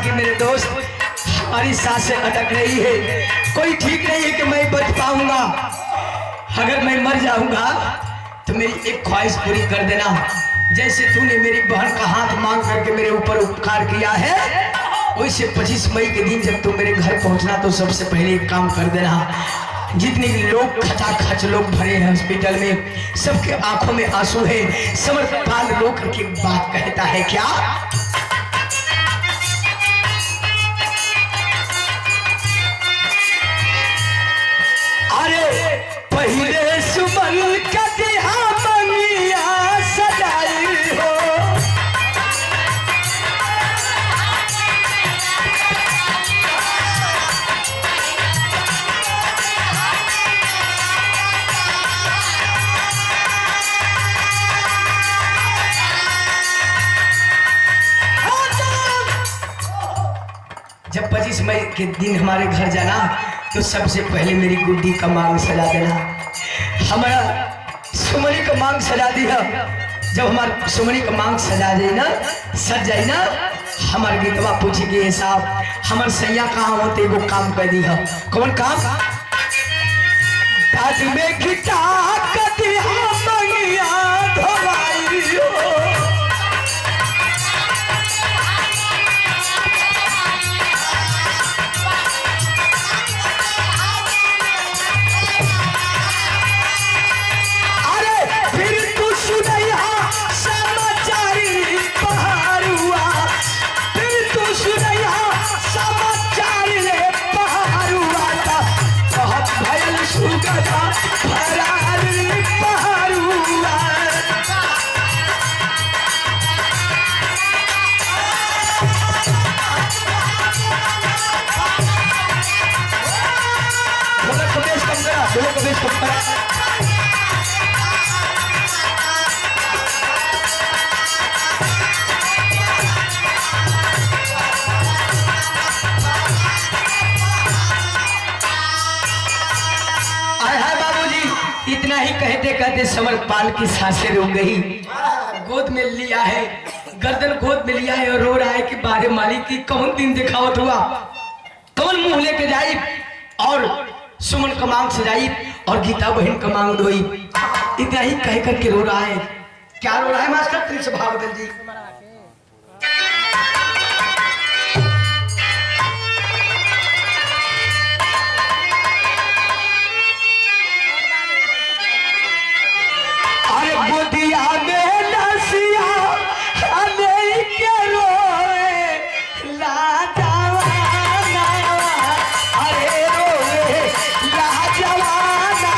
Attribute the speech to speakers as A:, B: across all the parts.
A: कि मेरे दोस्त हमारी सांसें अटक रही है, कोई ठीक नहीं है कि मैं बच पाऊंगा। अगर मैं मर जाऊंगा तो मेरी एक ख्वाहिश पूरी कर देना। जैसे तूने मेरी बहन का हाथ मांग करके मेरे ऊपर उपकार किया है, वैसे 25 मई के दिन जब तू मेरे घर पहुंचना तो सबसे पहले एक काम कर देना। जितने भी लोग खचाखच लोग भरे हैं हॉस्पिटल में, सबके आंखों में आंसू है। समरपाल रो करके बात कहता है क्या, अरे पहले सुमन का दिहा मंगिया सजाई हो, जब 25 मई के दिन हमारे घर जाना तो सबसे पहले मेरी गुड्डी का मांग सजा देना। हमारा सुमनी का मांग सजा दिया। जब हमारा सुमनी का मांग सज जाए ना, हमारे गीतवा पूछेगी साहब हमारे सैया कहाँ होते, वो काम कर दी है। कौन काम? दाद में घिटा कदी मंगिया धोवाई हो, इतना ही कहते कहते समरपाल की सांसें रुक गई। गोद में लिया है, गर्दन गोद में लिया है और रो रहा है कि बारे मालिक की कौन दिन दिखावत हुआ, कौन मुंह लेके जाई और सुमन का मांग सजाई और गीता बहन का मांग धोई। इतना ही कह करके रो रहा है। क्या रो रहा है मास्टर त्रिश भागवत जी? गोदिया में लसिया हमें के रोए लाजवाना, अरे रोए लाजवाना,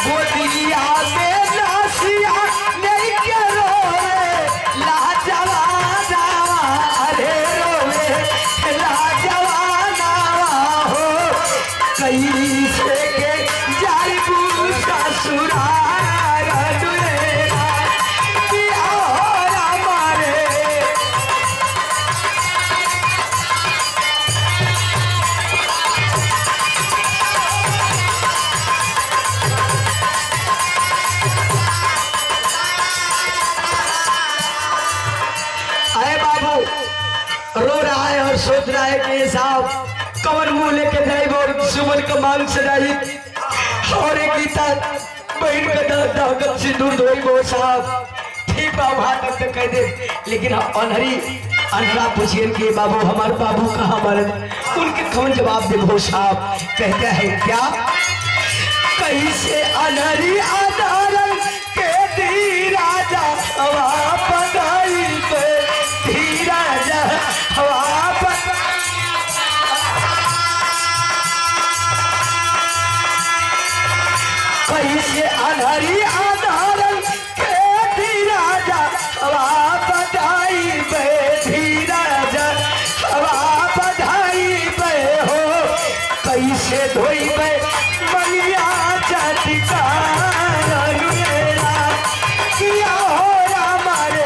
A: गोदिया में लसिया नहीं के रोए लाजवाना, अरे रोए लाजवाना, कैसे के जाइबू ससुराल दुलेरा किया हो हमारे। अरे बाबू रो रहा है और सोच रहा है कि साहब कमर मुंह लेके जाए और सुमन का मांग सजाई और एक गीता बहन का दागत सिंदूर धोई वो साहब ठीक बा वहां तक तो कह दे। लेकिन अनहरा पूछिए कि बाबू हमारे बाबू कहाँ मरे, उनके कौन जवाब दे वो साहब? कहता है क्या, कैसे अनहरी आधारन के दी राजा हवा पगाई पे, धी राजा हवा कैसे अनहरी आधारन के धी राजा हवा बधाई बे, धी राजा हवा बधाई बे हो, कैसे धोई बे मनिया चटिका किया हो हमारे।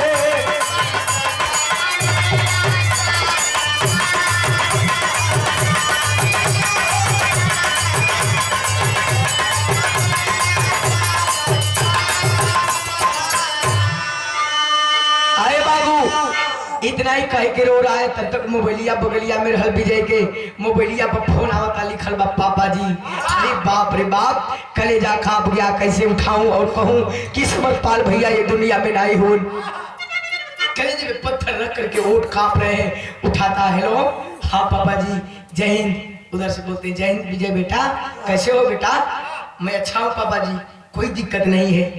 A: इतना ही कह के रो रहा है तब तक मोबाइलिया बगलिया में रहल विजय के मोबाइलिया पर फोन आवता लिखल बा पापा जी। अरे बाप रे बाप, कलेजा कांप गया, कैसे उठाऊं और कहूं कि समझपाल भैया ये दुनिया में नहीं हो। कलेजे में पत्थर रख करके ओठ कांप रहे हैं। उठाता, हेलो हाँ पापा जी जय हिंद। उधर से बोलते हैं जय हिंद विजय बेटा, कैसे हो बेटा? मैं अच्छा हूँ पापा जी, कोई दिक्कत नहीं है।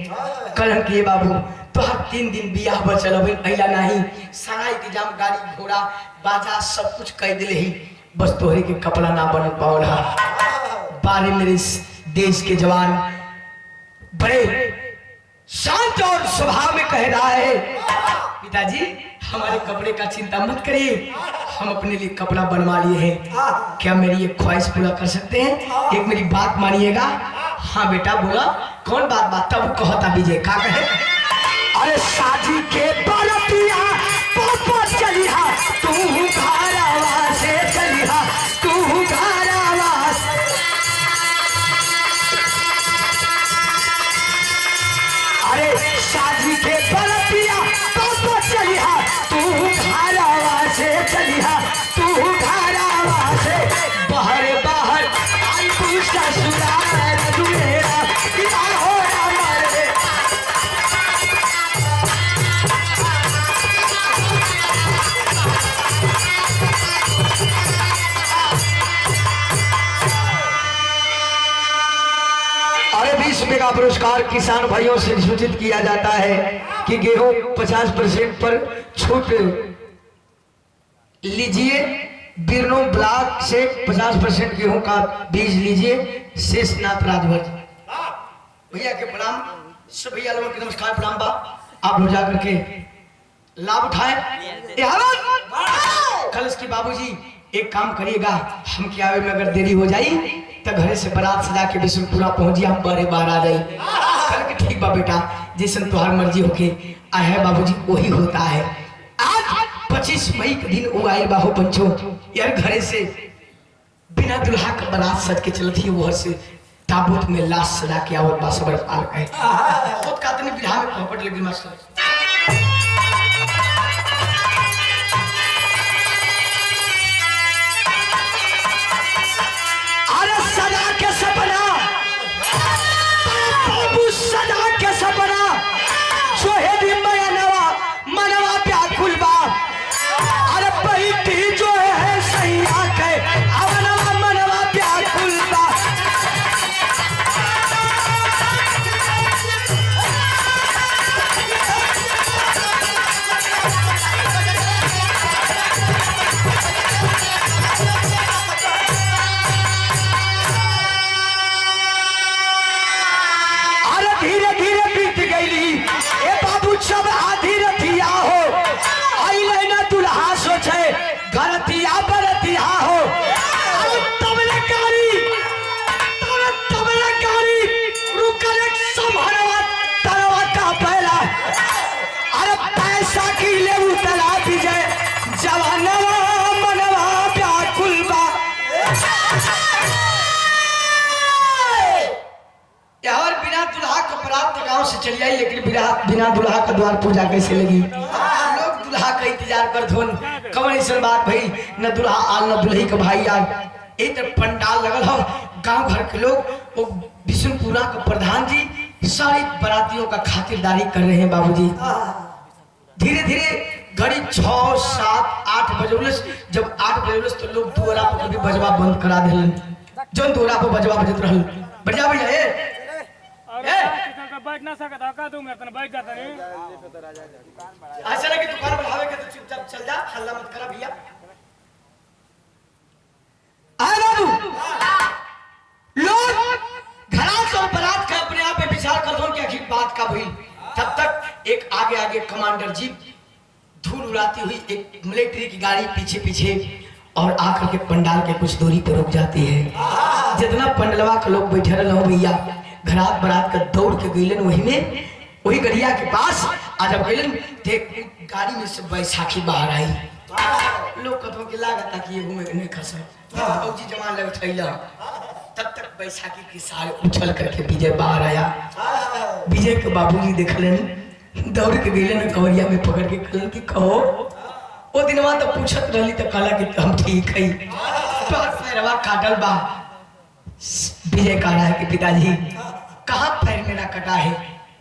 A: कल किए बाबू तो हर 3 दिन बियाह बचल अला नहीं, सारा इंतजाम गाड़ी घोड़ा बाजा सब कुछ कह दिले ही, बस तोहरे के कपड़ा ना बन पावल। बारे मेरे देश के जवान बड़े शांत और स्वभाव में कह रहा है पिताजी हमारे कपड़े का चिंता मत करिए, हम अपने लिए कपड़ा बनवा लिए हैं। क्या मेरी एक ख्वाहिश पूरा कर सकते हैं? एक मेरी बात मानिएगा। हाँ बेटा बोला, कौन बात? तब कहता विजय का कहे, अरे साजी के बरतिया पापा चलिया, तू घरवा से चलिया, तू घरवा से। अरे साजी के बरतिया पापा चलिया, तू घरवा से चलिया, तू घरवा से। बाहर बाहर आई तू ससुराल दुएरा, क्या हो हमारे। अरे 20 रुपए का पुरस्कार किसान भाइयों से सूचित किया जाता है कि गेहूं 50% पर छूट लीजिए। बिरनो ब्लॉक से 50% गेहूं का बीज लीजिए। शेषनाथ राजभर भैया के प्रणाम, सब भैया लोगों के नमस्कार प्रणाम बा। आप लोग जाकर के लाभ उठाए। कल इसके बाबूजी एक काम करिएगा, हम के आवे में अगर देरी हो जाई तो घरे से बारात सजा के बिशुनपुरा पहुंची, हम बड़े बार आ जाई। कल के ठीक बा बेटा, जैसन तुहार मर्जी होके आए है बाबूजी वही होता है। आज 25 मई के दिन वो आए बाहो पंचो यार, घरे से बिना दुल्हा का बारात सज के चलती है, वो से ताबूत में लाश सजा के आवत बा सबर पार है। खुद का तनी बिरहा में पहुंच लगी मास्टर। अरे सजा के सपना बाबू, सजा के सपना जो है भी मनवा मनवा व्याकुल बा। अरे बैठी जो है सैया के अवनवा मनवा व्याकुल बा। सब आधी रतिया हो आई ना दुल्हा सोचे गलतिया बरतिया हो। तबलकारी रुकल संभरवा तरवा का पहला। अरे पैसा की ले उतला विजय जवानवा मनवा व्याकुल बा। यार बिना दुल्हा का बरात गांव से चली आई, लेकिन बिना दुल्हा का द्वार पूजा कैसे लगी? लोग दुल्हा का इंतजार कर धोन कमर ऐसा बात भाई, न दुल्हा आल न दुल्ही का भाई आल। एक तरफ पंडाल लगल हो, गांव घर के लोग वो बिशुनपुरा का प्रधान जी सारी बरातियों का खातिरदारी कर रहे हैं बाबूजी। धीरे धीरे घड़ी 6, 7, 8 बजे, जब 8 बजे तो लोग दुआरा पर भी बजवा बंद करा दिलन। जौन दुआरा पर बजवा बजत रहल बढ़िया भैया
B: बैठ ना सकता का तू मेरे बैठ जाता नहीं।
A: ऐसा ना कि दुकान बढ़ावे के तो चुपचाप चल जा, हल्ला मत करा भैया। आए बाबू लोग घरात और बारात का अपने आप में विचार कर दो कि आखिर बात का हुई। तब तक एक आगे आगे कमांडर जीप धूल उड़ाती हुई एक मिलिट्री की गाड़ी पीछे पीछे और आकर के पंडाल के कुछ दूरी पर रुक जाती है। जितना पंडलवा के लोग बैठे रहो भैया, घरात बरात का दौड़ के गईलन वही गड़िया के पास। आज जब गईलन देख गाड़ी में से बैसाखी बाहर आई। लोग कथों के लागत कि ये घूमे नहीं खसा फौजी जवान लग थैला। तब तक बैसाखी के सारे उछल करके विजय बाहर आया। विजय के बाबूजी देखलन, दौड़ के गईलन कवरिया में पकड़ के कहलन कि कहो वो दिनवा तो पूछत रहली तो कहला कि हम ठीक है। तो पैरवा काटल बा। विजय कह रहा है कि पिताजी कहाँ पैर मेरा कटा है,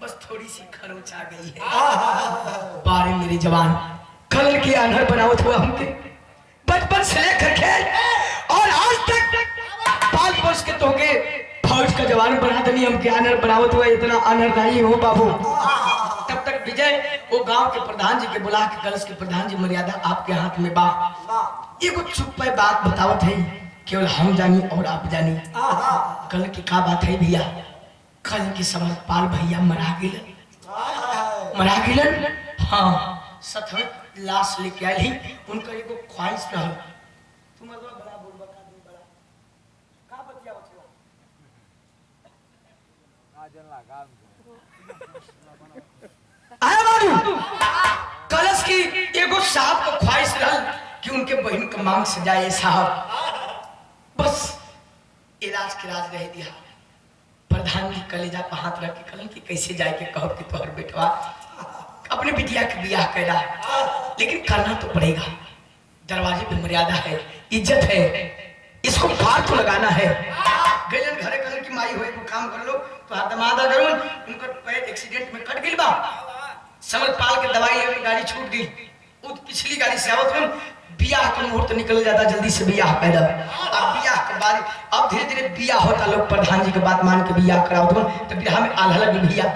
A: बस थोड़ी सी खरोच आ गई है। बारे मेरी जवान कल की अनहर बनावत हुआ हमके बचपन से लेकर के और आज तक पाल पोस के तोके फौज का जवान बना दनी, हमके अनहर बनावत हुआ। इतना अनहर नहीं हो बाबू। तब तक विजय वो गांव के प्रधान जी के बुला के कलश के प्रधान जी मर्यादा आपके हाथ में बा। ये कुछ चुप पे बात बतावत है, केवल हम जानी और आप जानी। कल की का बात है भैया, कल की समझ पाल भैया मरा गिलन। हाँ सतवत लाश लेके आई, उनका एगो ख्वाहिश रहा। तुम बड़ा बोलबा का दिन बड़ा का बतिया बतिया आया बाबू। कलश की एगो साहब को ख्वाहिश रहा कि उनके बहन का मांग सजाए साहब। बस इलाज के राज रह दिया। प्रधान जी कलेजा पर हाथ रख के कहलन कि कैसे जाए के कहो कि तोहर बेटवा अपने बिटिया के बियाह कैला, लेकिन करना तो पड़ेगा। दरवाजे पे मर्यादा है, इज्जत है, इसको पार तो लगाना है। गलन घरे कहलन की माई होए को काम कर लो तो हाथ दमादा करून उनका पैर एक्सीडेंट में कट गिल बा। समरपाल के दवाई लेके गाड़ी छूट गई। उस पिछली गाड़ी से आवत हम बियाह का मुहूर्त निकल जाता, जल्दी से बियाह पैदा। अब बियाह के बाद अब धीरे धीरे बियाह होता, लोग प्रधान जी के बात मान के बियाह करावत हम। तो बियाह में आल्हा लगी भैया।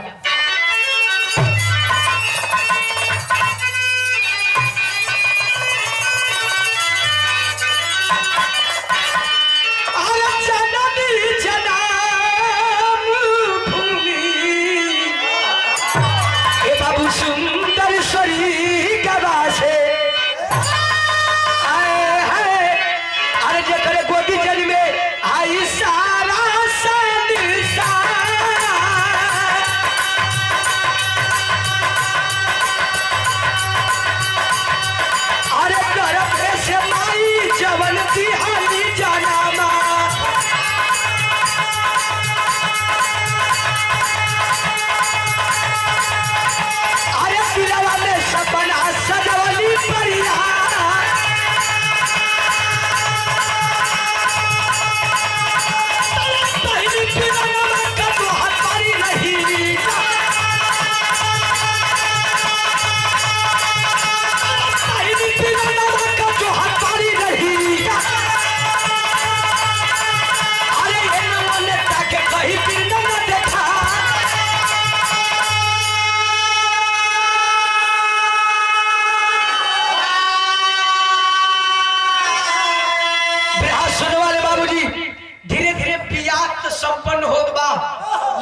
A: संपन्न होत बा,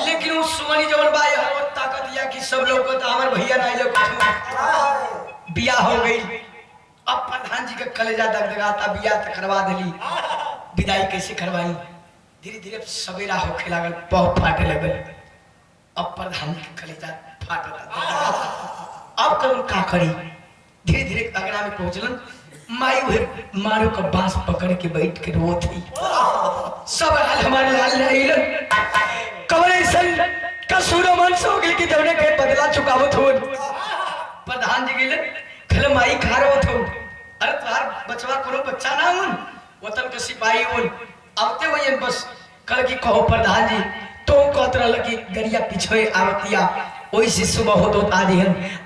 A: लेकिन उस सुमनी जवन बा हर वक्त ताकत दिया कि सब लोग को तो हमार भैया नहीं लोग बियाह हो गई। अब प्रधान जी का कलेजा दगदगाता, बियाह तो करवा दिली, विदाई कैसे करवाई। धीरे धीरे सवेरा होखे लागल, पाँव फाटे लगल। अब प्रधान जी का कलेजा फाटता। अब कल का करी, धीरे धीरे अगना में पहुंचलन। माई वही मारो का बांस पकड़ के बैठ के रो थी। सब हाल हमारे लाल नहीं कवरे सन कसूरो मन सो गई कि जवने के बदला चुकावत हो। प्रधान जी गिले खल माई खा रहो थो। अरे तुम्हार बचवा कोनो बच्चा ना हुन, वतन के सिपाही हुन। आवते वही बस कल की कहो प्रधान जी तो कहत लगी गरिया पिछे आवतिया वही से सुबह हो तो आज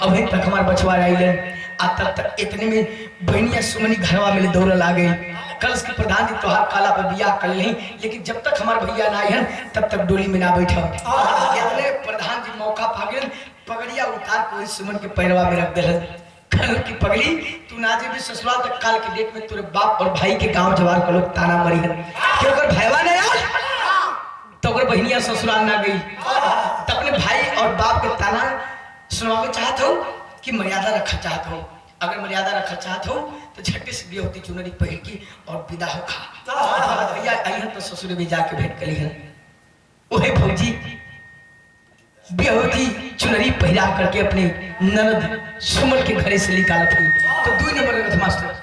A: अभी तक हमार बचवा रही। आ तब तक इतने में बहनिया सुमनी घरवा में दौड़ ला गई। कल के प्रधान जी तोहार काला पे बियाह कर ली, लेकिन जब तक हमारे भैया ना आए तब तक डोली में ना बैठा। इतने प्रधान जी मौका पागे पगड़िया उतार के सुमन के पैरवा में रख दिल। कल की पगड़ी तू ना जे भी ससुराल तक काल के डेट में तेरे बाप और भाई के गांव जवार के लोग ताना मरी है क्यों कर भैया ने यार तो अगर बहनिया ससुराल ना गई तो अपने भाई और बाप के ताना सुनवावे चाहत हो कि मर्यादा रखा चाहत हो। अगर मर्यादा रखा चाहत हो तो झट्टे से भी होती चुनरी पहन की और विदा हो खा। भैया आई तो ससुर भी जाके भेंट करी है। वही फौजी बेहोती चुनरी पहरा करके अपने ननद सुमन के घरे से निकाला थी। तो 2 नंबर रथ मास्टर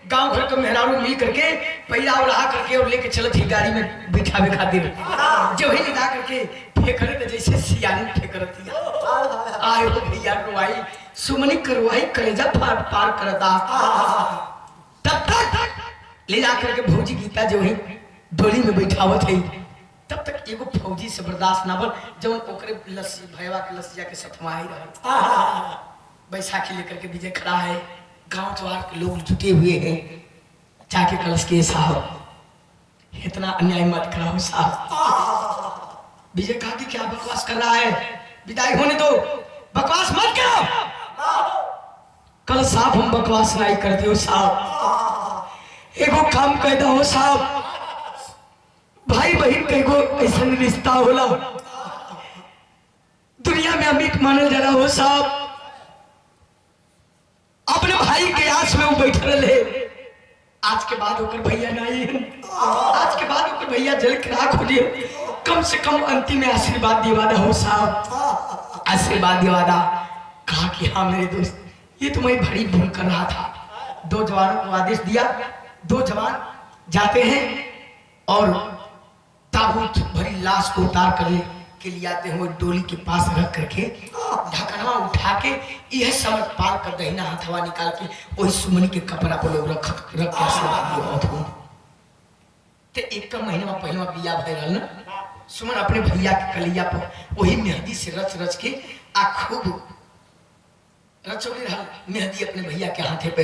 A: गांव घर के मेहरारू मिल करके पैरा उड़ा करके और लेके चलत ही गाड़ी में बिठावे खातिर जो ही ले जा करके फेंकरे तो जैसे सियानी फेंकरती आए हो भैया रोवाई सुमनी करवाई कलेजा फाड़ पार करता। तब तक ले जा करके भौजी गीता जो ही डोली में बैठावत है तब तक एगो फौजी से बर्दाश्त ना बन जब ओकरे लस्सी भैया के लस्सिया के सतवा ही रहा। बैसाखी लेकर के विजय खड़ा है, गांव जवार के लोग जुटे हुए हैं, जाके कलश के साहब इतना अन्याय मत कराओ साहब। विजय कहा कि क्या बकवास कर रहा है, विदाई होने दो, बकवास मत करो। कल साहब हम बकवास नहीं करते हो साहब, एगो काम कह दो साहब, भाई बहन के एगो ऐसा रिश्ता होला दुनिया में अमीर मानल जा रहा हो साहब। अपने भाई के आस में वो बैठे रहे, आज के बाद होकर भैया नहीं, आज के बाद होकर भैया जल के राख हो जाए, कम से कम अंतिम में आशीर्वाद दिवादा हो साहब, आशीर्वाद दिवादा। कहा कि हाँ मेरे दोस्त, ये तो मैं बड़ी भूल कर रहा था। दो जवानों को आदेश दिया, दो जवान जाते हैं और ताबूत भरी लाश को उतार कर के लिए आते हैं, डोली के पास रख करके ढकना उठा के यह समझ पाल कर दहिना हथवा निकाल के वही सुमनी के कपड़ा पर लोग रख के आशीर्वाद दिया। तो एक महीना पहले बिया भय रहा ना, सुमन अपने भैया के कलिया पर वही मेहंदी से रच रच के आ खूब रचोली रहा मेहंदी अपने भैया के हाथे पे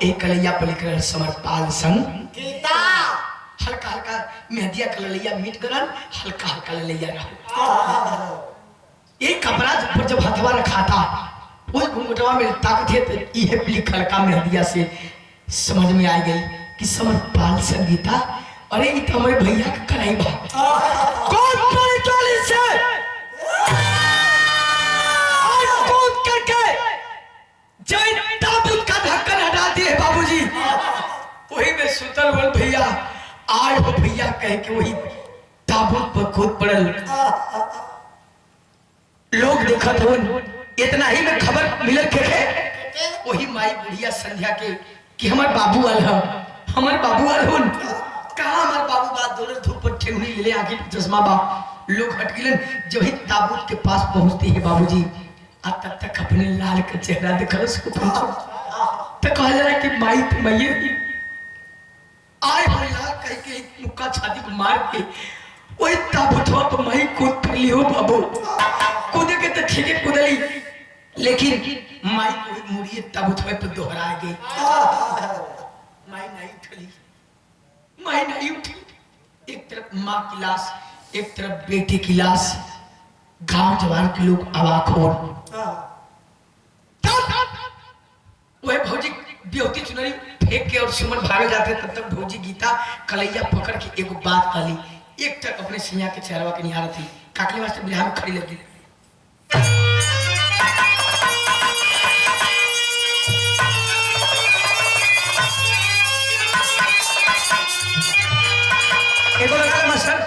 A: एक कलैया पर लिख रहा समरपाल संग गीता। हल्का हल्का मेहंदिया कलैया मीट करन, हल्का हल्का लैया रहा। एक कपड़ा पर जब हथवा रखा था वो घुंघटवा में ताकत है तो यह लिखल का मेहंदिया से समझ में आ गई कि समरपाल संग गीता। अरे ये तो हमारे भैया का कराई बा कौन पड़े टोली से कौन करके जय ताबूत का ढक्कन हटा दिए बाबूजी, वही में सुतल बोल भैया आए हो भैया कह के वही ताबूत पर कूद पड़ल। लोग देखत हो, इतना ही में खबर मिलल के वही माई बुढ़िया संध्या के कि हमार बाबू आल है, हमार बाबू आल हुन। कहा हमार बाबू बात दोनों धूप पर ठेहुनी ले आगे चश्मा बा। लोग हट गिलन, जो ही ताबूत के पास पहुंचते हैं बाबूजी आ तब तक अपने लाल का चेहरा देखल उसको पूछो तो कहा जा रहा कि माई तो मैये आए हो लाल कह के मुक्का छाती को मार के वही ताबूतवा पर माई कूद पड़ी हो बाबू। कूदे के तो ठीक है कूदली, लेकिन माई को मुड़िए ताबूतवा पर दोहरा गई। माई नहीं उठली, माई नहीं उठी। एक तरफ माँ की लाश, एक तरफ बेटे की लाश, गांव जवान के लोग अवाक हो। वह भौजी ब्योती चुनरी फेंक के और सुमन भागे जाते, तब तक भौजी गीता कलैया पकड़ के एगो बात काली, एक तक अपने सिया के चेहरा के निहारा थी, काकली मास्टर बिहार में खड़ी लगी। एगो लगा मास्टर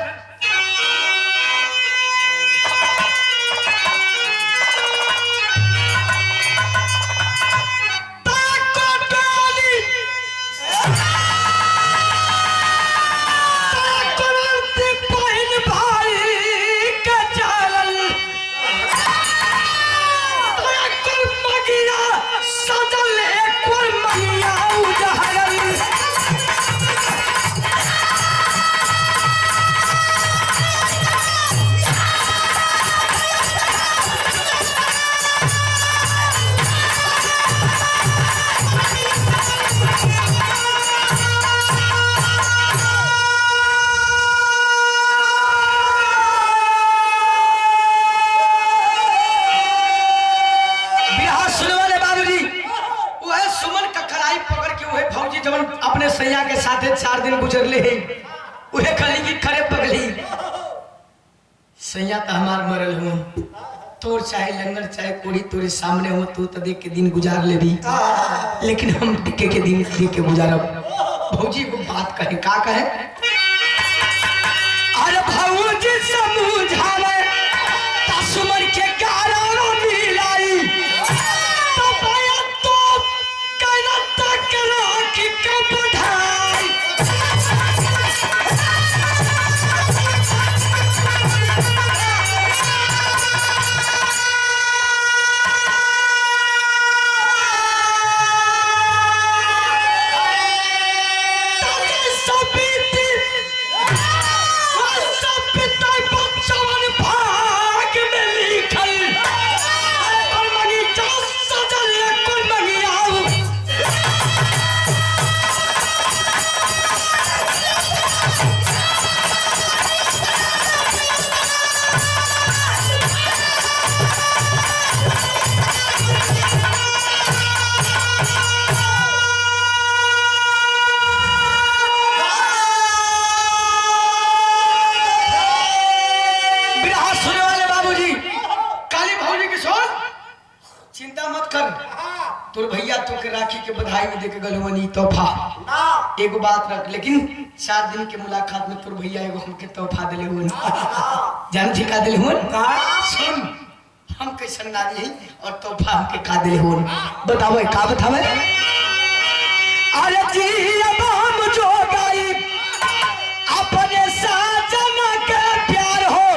A: अपने सैया के साथे 4 दिन गुजरले हैं, उहे कली की खरे पगली सैया तो हमार मरल हूँ, तोर चाहे लंगर चाहे कोड़ी तोरे सामने हो तो देख के दिन गुजार ले भी, लेकिन हम टिके के दिन देख के गुजारब। भौजी को बात कहे का कहे, अरे भौजी समझावे सुमन के कारण मिलाई तो भैया तो कहना तक कि बधाई में देके गलो मनी तोहफा एगो बात रख, लेकिन 4 दिन के मुलाकात में तोर भैया एगो हमके तोहफा दिले हुन। जान जी का दिले हुन? सुन हम कैसन नारी है और तोहफा हमके का दिले हुन, बतावे का बतावे। अरे जी अब हम जो गाई अपने साजन के प्यार हो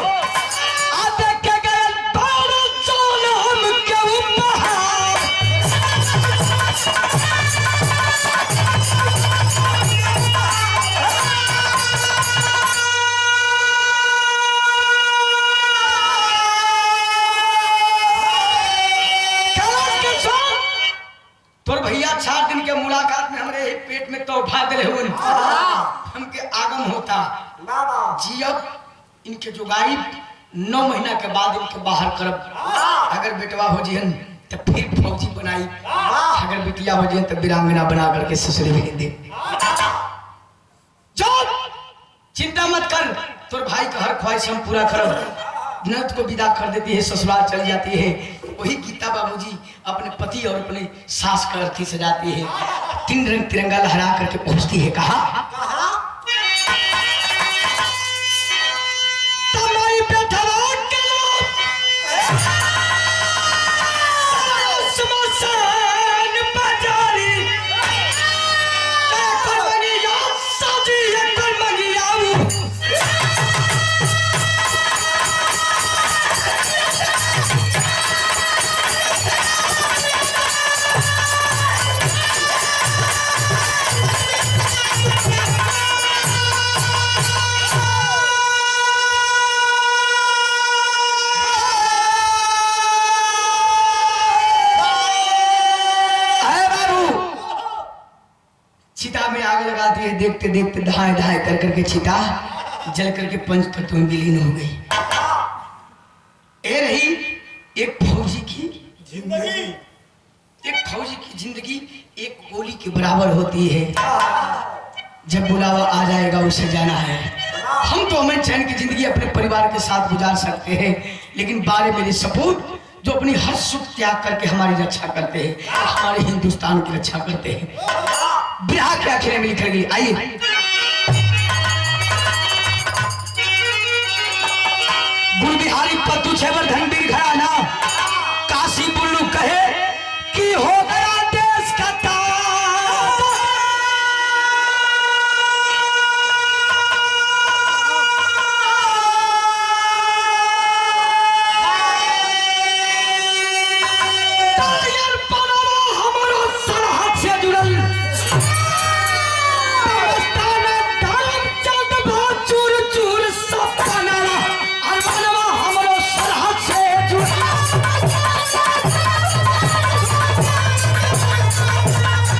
A: आते के गए बार सोन हम के उपहार। तोर भैया 4 दिन के मुलाकात में हमरे पेट में तोहफा दिले हुन, हमके आगम होता जी। अब इनके जुगाई 9 महीना के बाद इनके बाहर करब। अगर बेटवा हो जिहन तो फिर फौजी बनाई, अगर बिटिया हो जिहन तो वीरांगना बना करके ससुर भेज दे। चल चिंता मत कर, तोर भाई का हर ख्वाहिश हम पूरा करब। नत को विदा कर देती है, ससुराल चल जाती है। वही गीता बाबूजी अपने पति और अपने सास का अर्थी सजाती है, 3 रंग तिरंगा लहरा करके पहुंचती है। कहा तमाई पे धड़क के स्मशान बाजारी कुर्बानी साजी कुर्बानी आऊ। चिता में आग लगा दी है, देखते देखते धाए धाए कर करके चिता जल करके पंच तत्व में विलीन हो गई। ये रही एक फौजी की जिंदगी। एक फौजी की जिंदगी एक गोली के बराबर होती है। जब बुलावा आ जाएगा उसे जाना है। हम तो अमन चैन की जिंदगी अपने परिवार के साथ गुजार सकते हैं, लेकिन बारे मेरे सपूत जो अपनी हर सुख त्याग करके हमारी रक्षा करते हैं, हमारे हिंदुस्तान की रक्षा करते हैं। बिहार के आखिर में लिखा गई। आइए गुरु बिहारी पत्तू छेवर धन